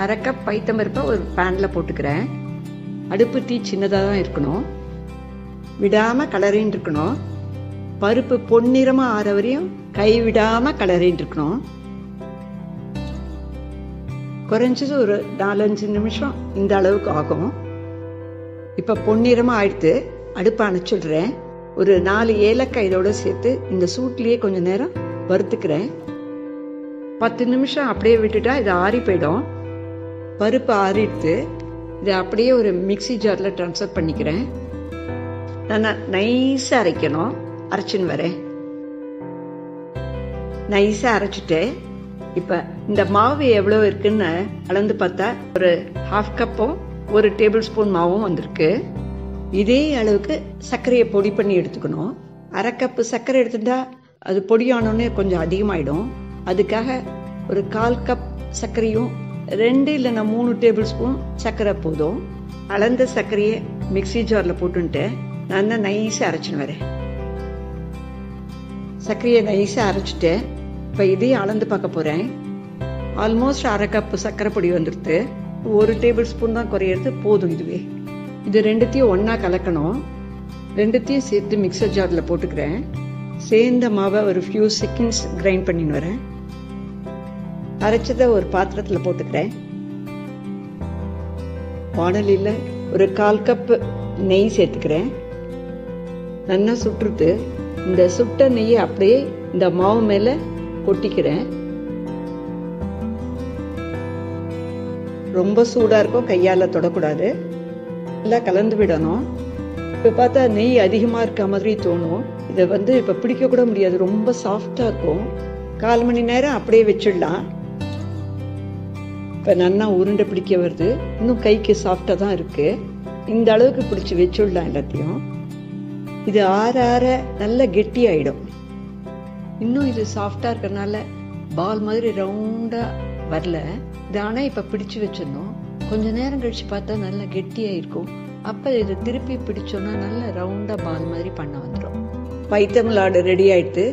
1/2 cup பைத்தம் பருப்பை ஒரு பேனில் போட்டுக்கிறேன். அடுப்பு தீ சின்னதாக தான் இருக்கணும், விடாமல் கலரின்னு இருக்கணும். பருப்பு பொன்னிறமாக ஆற வரையும் கைவிடாமல் கலரின்னு இருக்கணும். குறைஞ்சது ஒரு 4-5 நிமிஷம் இந்த அளவுக்கு ஆகும். இப்போ பொன்னிறமாக ஆயிடுத்து. அடுப்பை அணைச்சிடுறேன். ஒரு 4 ஏலக்காய் இதோட சேர்த்து இந்த சூட்லேயே கொஞ்சம் நேரம் வறுத்துக்கிறேன். 10 நிமிஷம் அப்படியே விட்டுட்டா இது ஆறி போயிடும். பருப்பு ஆறிடுத்து. இதை அப்படியே ஒரு மிக்சி ஜாரில் ட்ரான்ஸ்ஃபர் பண்ணிக்கிறேன். நான் நைஸாக அரைக்கணும். அரைச்சின்னு வரேன். நைஸாக அரைச்சிட்டு இப்போ இந்த மாவு எவ்வளோ இருக்குன்னு அளந்து பார்த்தா ஒரு 1/2 கப்பும் 1 டேபிள் ஸ்பூன் மாவும் வந்திருக்கு. இதே அளவுக்கு சர்க்கரையை பொடி பண்ணி எடுத்துக்கணும். 1/2 கப்பு சர்க்கரை எடுத்துட்டா அது பொடியானோடனே கொஞ்சம் அதிகமாகிடும். அதுக்காக ஒரு 1/4 கப் சர்க்கரையும் 2 இல்லைன்னா 3 டேபிள் ஸ்பூன் சர்க்கரை போதும். அளந்த சர்க்கரையை மிக்சி ஜாரில் போட்டுன்ட்டு நான் நைஸாக அரைச்சின்னு வரேன். சர்க்கரையை நைஸாக அரைச்சிட்டு இப்போ இதையும் அளந்து பார்க்க போகிறேன். ஆல்மோஸ்ட் 1/2 கப்பு சர்க்கரை பொடி வந்துடுது. 1 டேபிள் ஸ்பூன் தான் குறையிறது, போதும் இதுவே. இது ரெண்டுத்தையும் ஒன்றா கலக்கணும். ரெண்டுத்தையும் சேர்த்து மிக்சர் ஜாரில் போட்டுக்கிறேன். சேர்ந்த மாவை ஒரு ஃபியூ செகண்ட்ஸ் கிரைண்ட் பண்ணின்னு வரேன். அரைச்சதை ஒரு பாத்திரத்தில் போட்டுக்கிறேன். வாணலியில் ஒரு 1/4 கப்பு நெய் சேர்த்துக்கிறேன். நல்லா சுட்டுட்டு இந்த சுட்ட நெய்யை அப்படியே இந்த மாவு மேலே கொட்டிக்கிறேன். ரொம்ப சூடாக இருக்கும், கையால் தொடக்கூடாது. நல்லா கலந்து விடணும். இப்போ பார்த்தா நெய் அதிகமாக இருக்க மாதிரி தோணும். இதை இப்போ பிடிக்க கூட முடியாது, ரொம்ப சாஃப்டாக இருக்கும். 1/4 மணி நேரம் அப்படியே வச்சிடலாம். இப்போ நல்லா உருண்டை பிடிக்க வருது. இன்னும் கைக்கு சாஃப்டாக தான் இருக்குது. இந்த அளவுக்கு பிடிச்சி வச்சுடலாம் எல்லாத்தையும். இது ஆற ஆற நல்ல கெட்டி ஆகிடும். இன்னும் இது சாஃப்டாக இருக்கிறதுனால பால் மாதிரி ரவுண்டாக வரல. இது ஆனால் இப்போ பிடிச்சி வச்சிடணும். கொஞ்சம் நேரம் கழிச்சு பார்த்தா நல்லா கெட்டியாக இருக்கும். அப்போ இதை திருப்பி பிடிச்சோன்னா நல்ல ரவுண்டாக பால் மாதிரி பண்ண வந்துடும். பைத்தம் லாடு ரெடி ஆயிடுது.